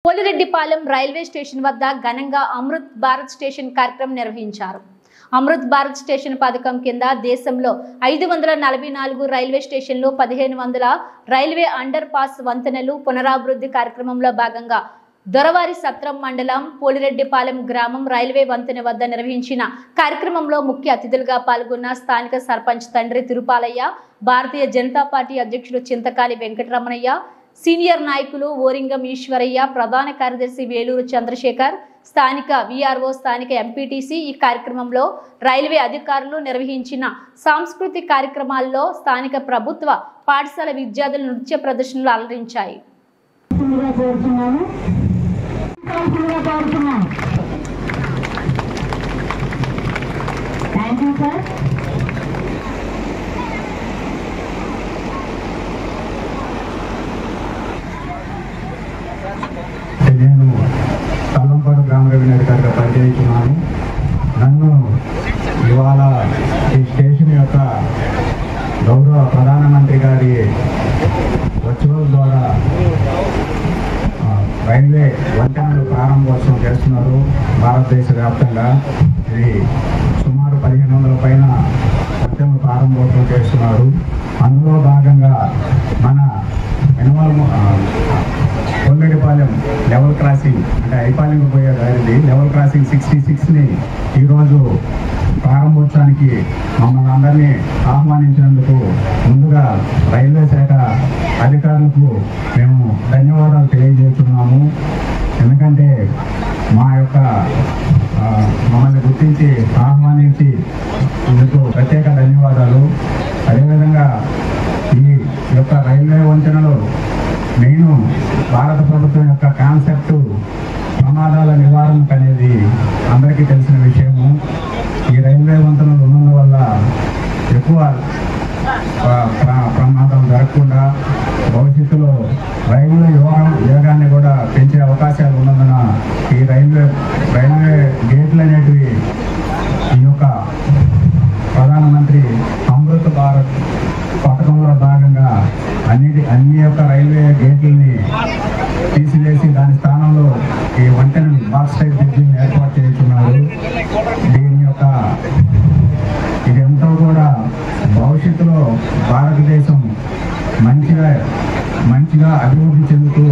పోలిరెడ్డిపాలెం railway station వద్ద ఘనంగా Amrit Bharat station కార్యక్రమం నిర్వహించారు. అమృత్ భారత్ స్టేషన్ పథకం కింద దేశంలో 544 రైల్వే స్టేషన్లు 1500 రైల్వే అండర్ పాస్ వంతెనలు పునరాభివృద్ధి కార్యక్రమంలో భాగంగా దొరవారి సత్రం మండలం పోలిరెడ్డిపాలెం గ్రామం రైల్వే వంతెన వద్ద నిర్వహించిన కార్యక్రమంలో ముఖ్య అతిథులుగా పాల్గొన్న స్థానిక సర్పంచ్ తండ్రి తిరుపాలయ్య, భారతీయ జనతా పార్టీ అధ్యక్షుడు చింతకాలి వెంకటరమణయ్య, సీనియర్ నాయకులు ఓరింగం ఈశ్వరయ్య, ప్రధాన కార్యదర్శి వేలూరు చంద్రశేఖర్, స్థానిక విఆర్ఓ, స్థానిక ఎంపీటీసీ ఈ కార్యక్రమంలో రైల్వే అధికారులు నిర్వహించిన సాంస్కృతిక కార్యక్రమాల్లో స్థానిక ప్రభుత్వ పాఠశాల విద్యార్థుల నృత్య ప్రదర్శనలు అలరించాయి. నేను కల్లంపాడు గ్రామ రెవెన్యూ అధికారిగా పనిచేస్తున్నాను. నన్ను ఇవాళ ఈ స్టేషన్ యొక్క గౌరవ ప్రధానమంత్రి గారి వర్చువల్ ద్వారా రైల్వే వంతెనలు ప్రారంభోత్సవం చేస్తున్నారు. భారతదేశ వ్యాప్తంగా ఇది సుమారు 1500 పైన వంతెనలు ప్రారంభోత్సవం చేస్తున్నారు. అందులో భాగంగా మన పోలిరెడ్డిపాలెం లెవెల్ క్రాసింగ్ అంటే ఐపాలెంకి పోయే దారిది లెవెల్ క్రాసింగ్ 66ని ఈరోజు ప్రారంభోత్సవానికి మమ్మల్ని అందరినీ ఆహ్వానించినందుకు ముందుగా రైల్వే శాఖ అధికారులకు మేము ధన్యవాదాలు తెలియజేస్తున్నాము. ఎందుకంటే మమ్మల్ని గుర్తించి ఆహ్వానించి ఇందుకు ప్రత్యేక ధన్యవాదాలు. అదేవిధంగా ఈ యొక్క రైల్వే వంతెనలో మెయిన్ భారత ప్రభుత్వం యొక్క కాన్సెప్ట్ ప్రమాదాల నివారణకు అనేది అందరికీ తెలిసిన విషయము. ఈ రైల్వే వంతెనలు ఉన్నందువల్ల ఎక్కువ ప్రమాదం జరగకుండా భవిష్యత్తులో రైల్వే వేగాన్ని కూడా పెంచే అవకాశాలు ఉన్నందున ఈ రైల్వే గేట్లు అనేటివి ఈ యొక్క ప్రధానమంత్రి అమృత్ భారత్ పథకంలో భాగంగా అన్ని యొక్క రైల్వే గేట్లని తీసివేసి దాని స్థానంలో ఈ వంతెన బాక్స్ టైప్ బ్రిడ్జిని ఏర్పాటు చేస్తున్నారు. దీని యొక్క ఇది ఎంతో కూడా భవిష్యత్తులో భారతదేశం మంచిగా అభివృద్ధి చెందుతూ